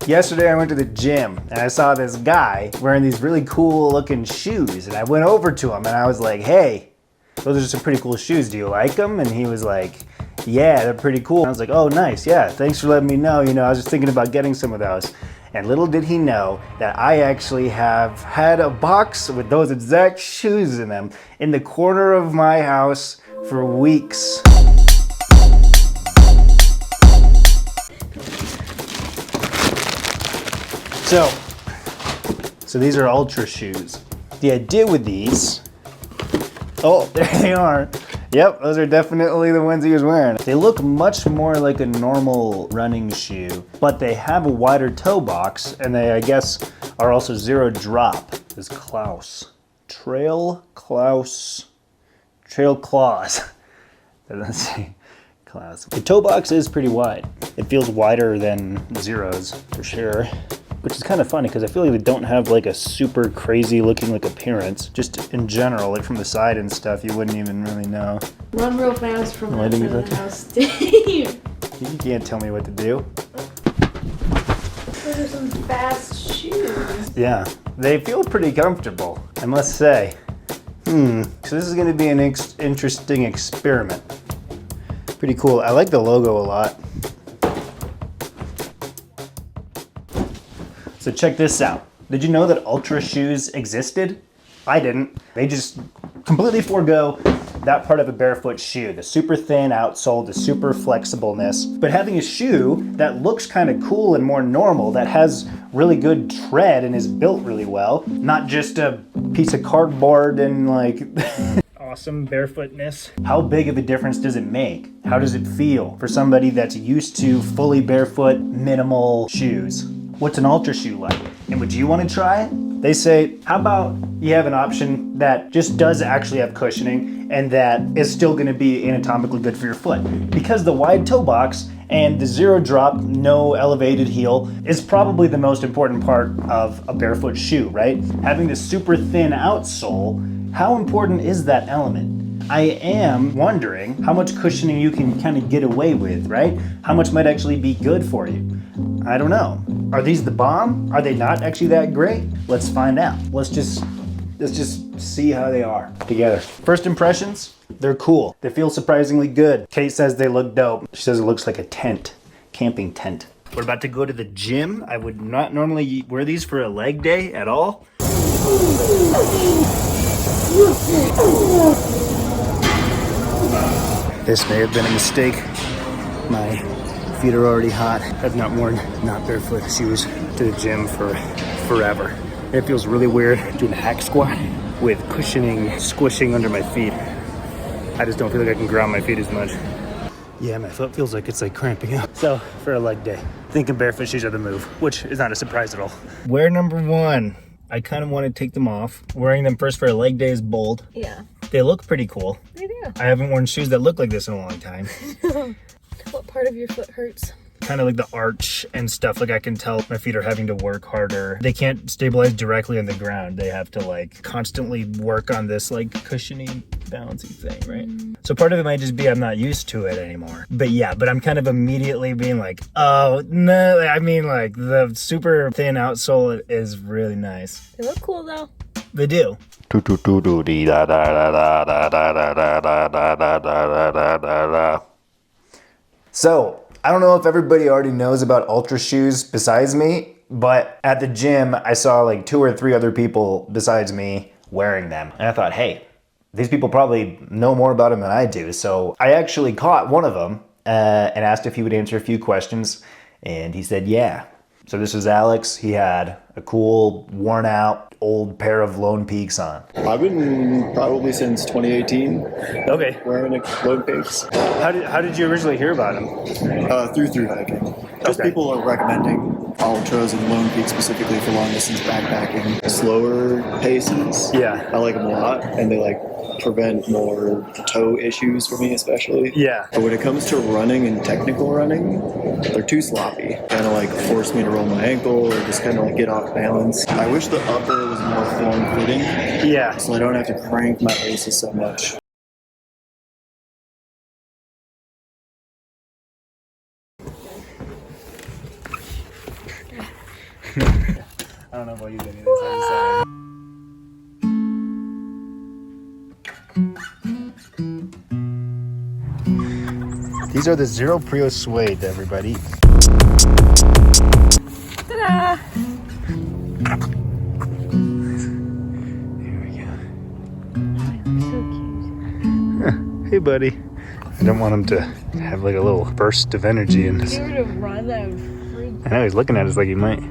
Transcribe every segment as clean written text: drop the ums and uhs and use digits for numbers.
Yesterday I went to the gym and I saw this guy wearing these really cool looking shoes, and I went over to him and I was like, hey, those are some pretty cool shoes. Do you like them? And he was like, yeah, they're pretty cool. And I was like, oh, nice. Yeah, thanks for letting me know. You know, I was just thinking about getting some of those. And little did he know that I actually have had a box with those exact shoes in them in the corner of my house for weeks. So these are Altra shoes. The idea with these, oh, there they are. Yep, those are definitely the ones he was wearing. They look much more like a normal running shoe, but they have a wider toe box, and they, I guess, are also zero drop. This is Klaus. Trail Klaus. Trail Claws. Doesn't say Klaus. The toe box is pretty wide. It feels wider than Zero's, for sure. Which is kind of funny because I feel like they don't have like a super crazy looking like appearance. Just in general, like from the side and stuff, you wouldn't even really know. Run real fast from the house. Steve. You can't tell me what to do. Those are some fast shoes. Yeah, they feel pretty comfortable, I must say. So this is gonna be an interesting experiment. Pretty cool. I like the logo a lot. So check this out. Did you know that Altra shoes existed? I didn't. They just completely forego that part of a barefoot shoe, the super thin outsole, the super flexibleness. But having a shoe that looks kind of cool and more normal, that has really good tread and is built really well, not just a piece of cardboard and like awesome barefootness. How big of a difference does it make? How does it feel for somebody that's used to fully barefoot, minimal shoes? What's an Altra shoe like? And would you want to try it? They say, how about you have an option that just does actually have cushioning and that is still going to be anatomically good for your foot? Because the wide toe box and the zero drop, no elevated heel is probably the most important part of a barefoot shoe, right? Having the super thin outsole, how important is that element? I am wondering how much cushioning you can kind of get away with, right? How much might actually be good for you? I don't know. Are these the bomb? Are they not actually that great? Let's find out. Let's just see how they are together. First impressions, they're cool. They feel surprisingly good. Kate says they look dope. She says it looks like a tent, camping tent. We're about to go to the gym. I would not normally wear these for a leg day at all. This may have been a mistake. My feet are already hot. I've not worn not barefoot shoes to the gym for forever. It feels really weird doing a hack squat with cushioning squishing under my feet. I just don't feel like I can ground my feet as much. Yeah, my foot feels like it's like cramping up. So for a leg day, thinking barefoot shoes are the move, which is not a surprise at all. Wear number one. I kind of want to take them off. Wearing them first for a leg day is bold. Yeah. They look pretty cool. They do. I haven't worn shoes that look like this in a long time. What part of your foot hurts? Kind of like the arch and stuff. Like I can tell my feet are having to work harder. They can't stabilize directly on the ground. They have to like constantly work on this like cushiony, bouncy thing, right? So part of it might just be I'm not used to it anymore. But yeah, but I'm kind of immediately being like, oh no, I mean like the super thin outsole is really nice. They look cool though. They do. So, I don't know if everybody already knows about Altra shoes besides me, but at the gym, I saw like 2 or 3 other people besides me wearing them. And I thought, hey, these people probably know more about them than I do. So I actually caught one of them and asked if he would answer a few questions. And he said, yeah. So this is Alex. He had a cool, worn out, old pair of Lone Peaks on. I've been probably since 2018 Okay. wearing a Lone Peaks. How did you originally hear about him? Through Thru-Hiking. Just Okay. people are recommending Altras and Lone Peaks specifically for long distance backpacking. Slower paces. Yeah. I like them a lot, and they like prevent more toe issues for me especially. Yeah. But when it comes to running and technical running, they're too sloppy. Kind of like force me to roll my ankle or just kind of like get off balance. I wish the upper was more form fitting. Yeah. So I don't have to crank my laces so much. I don't know if I'll use any of this. I'm sorry. These are the Zero Prio Suede, everybody. Ta-da! Here we go. So cute. Hey, buddy. I don't want him to have like a little burst of energy in If this. you were to run, that would freak. I know he's looking at us like he might.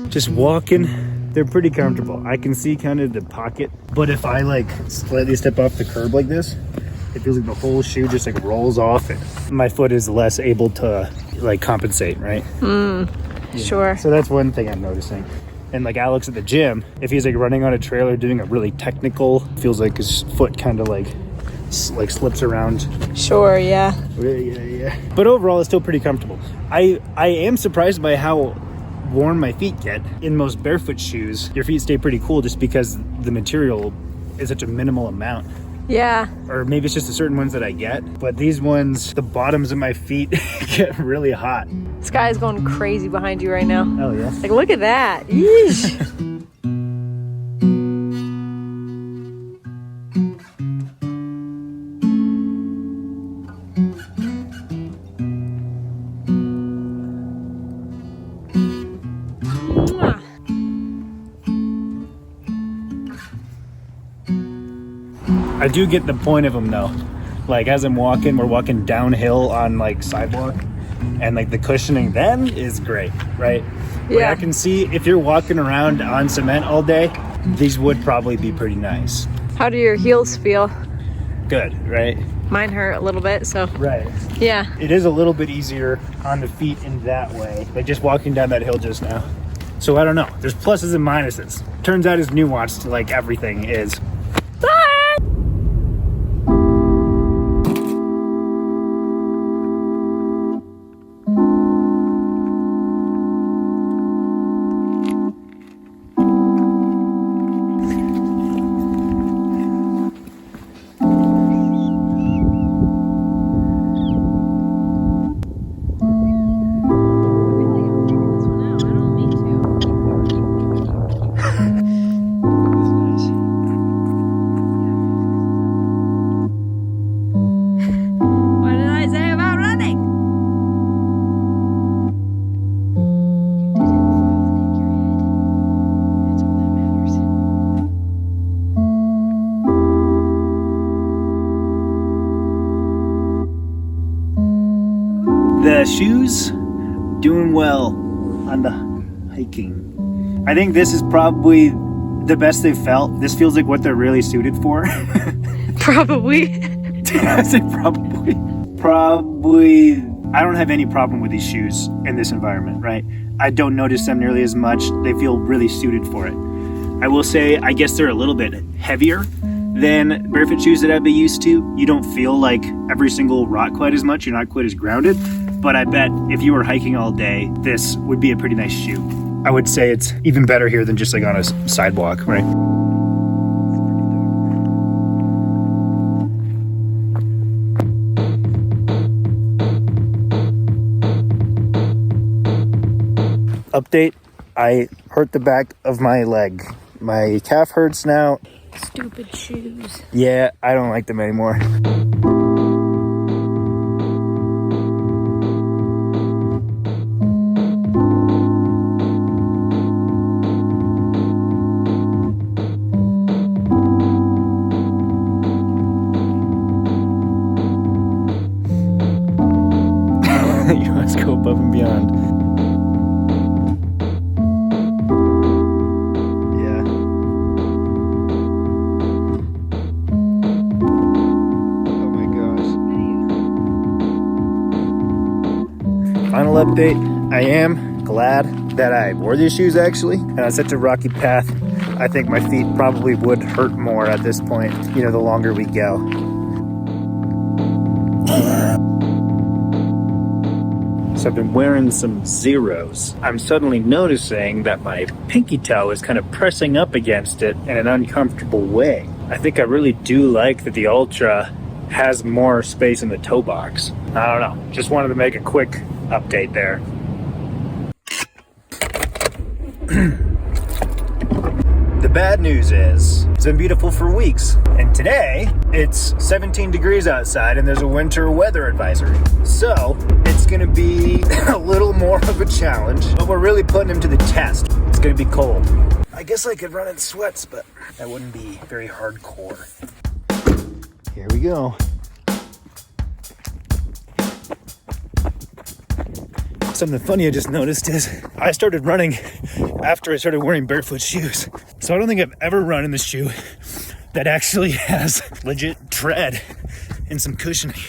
Just walking, they're pretty comfortable. I can see kind of the pocket, but if I like slightly step off the curb like this, it feels like the whole shoe just like rolls off and my foot is less able to like compensate, right? Sure. So that's one thing I'm noticing. And like Alex at the gym, if he's like running on a trail or doing a really technical, feels like his foot kind of like slips around. Sure, yeah. Yeah. But overall, it's still pretty comfortable. I am surprised by how warm my feet get. In most barefoot shoes, your feet stay pretty cool just because the material is such a minimal amount. Yeah. Or maybe it's just the certain ones that I get. But these ones, the bottoms of my feet get really hot. This guy's going crazy behind you right now. Oh yeah. Like, look at that. Yeesh. Mwah. I do get the point of them though. Like as I'm walking, we're walking downhill on like sidewalk and like the cushioning then is great, right? Like, Yeah. I can see if you're walking around on cement all day, these would probably be pretty nice. How do your heels feel? Good, right? Mine hurt a little bit, so Right. yeah. It is a little bit easier on the feet in that way, like just walking down that hill just now. So I don't know. There's pluses and minuses. Turns out it's nuanced like everything is. What did I say about running? The shoes doing well on the hiking. I think this is probably the best they've felt. This feels like what they're really suited for. Probably. I say probably I don't have any problem with these shoes in this environment, right? I don't notice them nearly as much. They feel really suited for it. I will say, I guess they're a little bit heavier than barefoot shoes that I've been used to. You don't feel like every single rock quite as much. You're not quite as grounded. But I bet if you were hiking all day, this would be a pretty nice shoe. I would say it's even better here than just like on a sidewalk, right? Update, I hurt the back of my leg. My calf hurts now. Stupid shoes. Yeah, I don't like them anymore. You must go above and beyond. Yeah. Oh my gosh. Final update. I am glad that I wore these shoes actually. And on such a rocky path, I think my feet probably would hurt more at this point, you know, the longer we go. So I've been wearing some zeros. I'm suddenly noticing that my pinky toe is kind of pressing up against it in an uncomfortable way. I think I really do like that the Altra has more space in the toe box. I don't know. Just wanted to make a quick update there. The bad news is, it's been beautiful for weeks, and today it's 17 degrees outside and there's a winter weather advisory. So it's gonna be a little more of a challenge, but we're really putting him to the test. It's gonna be cold. I guess I could run in sweats, but that wouldn't be very hardcore. Here we go. Something funny I just noticed is I started running after I started wearing barefoot shoes. So I don't think I've ever run in the shoe that actually has legit tread and some cushioning.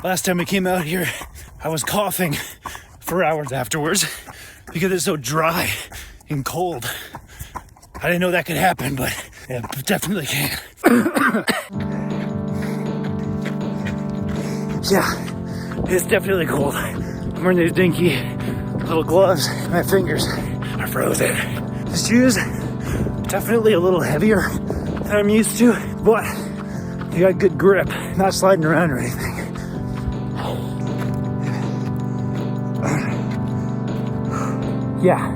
Last time I came out here, I was coughing for hours afterwards because it's so dry and cold. I didn't know that could happen, but it definitely can. Yeah, it's definitely cold. I'm wearing these dinky little gloves. My fingers are frozen. The shoes, definitely a little heavier than I'm used to, but they got good grip, not sliding around or anything. Yeah,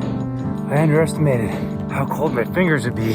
I underestimated how cold my fingers would be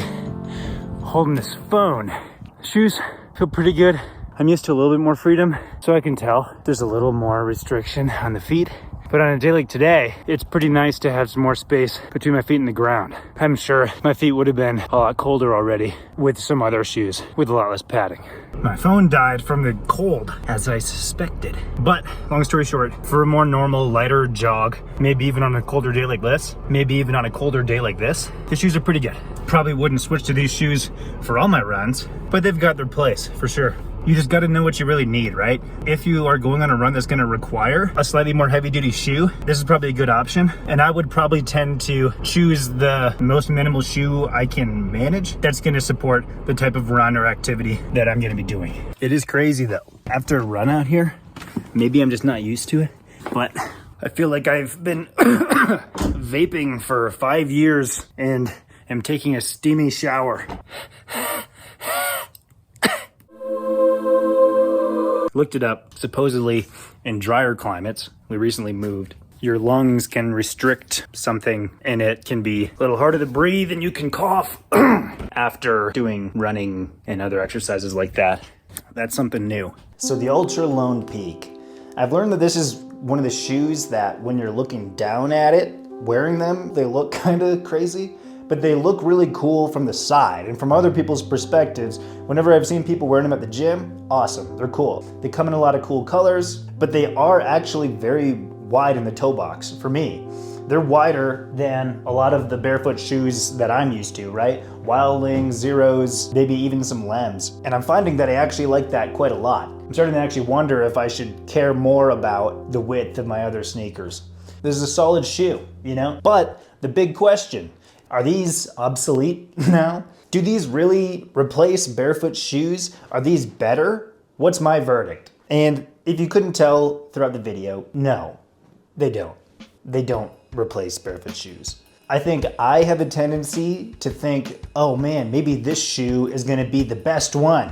holding this phone. The shoes feel pretty good. I'm used to a little bit more freedom, so I can tell there's a little more restriction on the feet. But on a day like today, it's pretty nice to have some more space between my feet and the ground. I'm sure my feet would have been a lot colder already with some other shoes with a lot less padding. My phone died from the cold, as I suspected. But long story short, for a more normal, lighter jog, maybe even on a colder day like this, maybe even on a colder day like this, the shoes are pretty good. Probably wouldn't switch to these shoes for all my runs, but they've got their place for sure. You just gotta know what you really need, right? If you are going on a run that's gonna require a slightly more heavy duty shoe, this is probably a good option. And I would probably tend to choose the most minimal shoe I can manage that's gonna support the type of run or activity that I'm gonna be doing. It is crazy though. After a run out here, maybe I'm just not used to it, but I feel like I've been vaping for 5 years and am taking a steamy shower. Looked it up. Supposedly in drier climates, we recently moved, your lungs can restrict something and it can be a little harder to breathe and you can cough after doing running and other exercises like that. That's something new. So the Altra Lone Peak. I've learned that this is one of the shoes that when you're looking down at it, wearing them, they look kind of crazy. But they look really cool from the side. And from other people's perspectives, whenever I've seen people wearing them at the gym, awesome, they're cool. They come in a lot of cool colors, but they are actually very wide in the toe box for me. They're wider than a lot of the barefoot shoes that I'm used to, right? Wildlings, Zeros, maybe even some Lems. And I'm finding that I actually like that quite a lot. I'm starting to actually wonder if I should care more about the width of my other sneakers. This is a solid shoe, you know? But the big question, are these obsolete now? Do these really replace barefoot shoes? Are these better? What's my verdict? And if you couldn't tell throughout the video, no, they don't. They don't replace barefoot shoes. I think I have a tendency to think, oh man, maybe this shoe is gonna be the best one.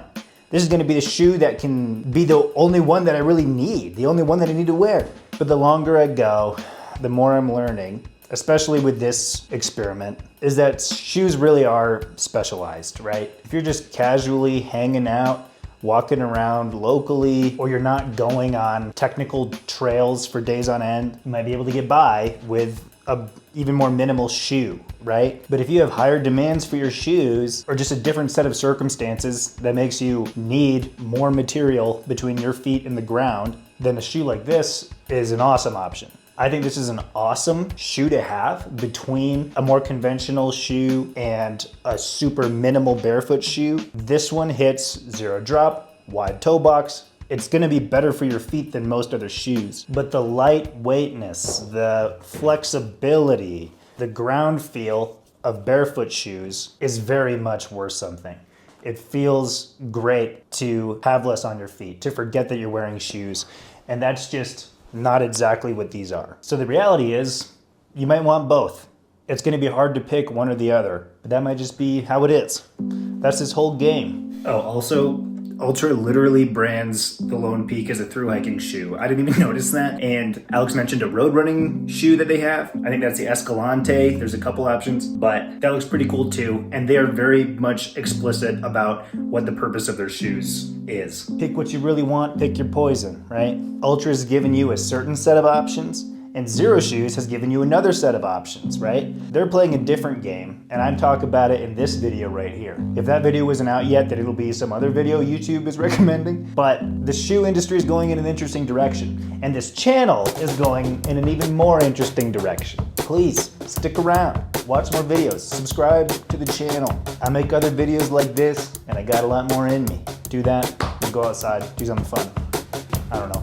This is gonna be the shoe that can be the only one that I really need, the only one that I need to wear. But the longer I go, the more I'm learning, especially with this experiment, is that shoes really are specialized, right? If you're just casually hanging out, walking around locally, or you're not going on technical trails for days on end, you might be able to get by with a even more minimal shoe, right? But if you have higher demands for your shoes, or just a different set of circumstances that makes you need more material between your feet and the ground, then a shoe like this is an awesome option. I think this is an awesome shoe to have between a more conventional shoe and a super minimal barefoot shoe. This one hits zero drop, wide toe box. It's gonna be better for your feet than most other shoes. But the lightweightness, the flexibility, the ground feel of barefoot shoes is very much worth something. It feels great to have less on your feet, to forget that you're wearing shoes. And that's just not exactly what these are. So the reality is, you might want both. It's gonna be hard to pick one or the other, but that might just be how it is. That's this whole game. Oh, also, Altra literally brands the Lone Peak as a thru-hiking shoe. I didn't even notice that. And Alex mentioned a road running shoe that they have. I think that's the Escalante. There's a couple options, but that looks pretty cool too. And they are very much explicit about what the purpose of their shoes is. Pick what you really want, pick your poison, right? Altra's given you a certain set of options, and Zero Shoes has given you another set of options, right? They're playing a different game, and I'm talking about it in this video right here. If that video isn't out yet, then it'll be some other video YouTube is recommending. But the shoe industry is going in an interesting direction, and this channel is going in an even more interesting direction. Please, stick around, watch more videos, subscribe to the channel. I make other videos like this, and I got a lot more in me. Do that, and go outside, do something fun. I don't know.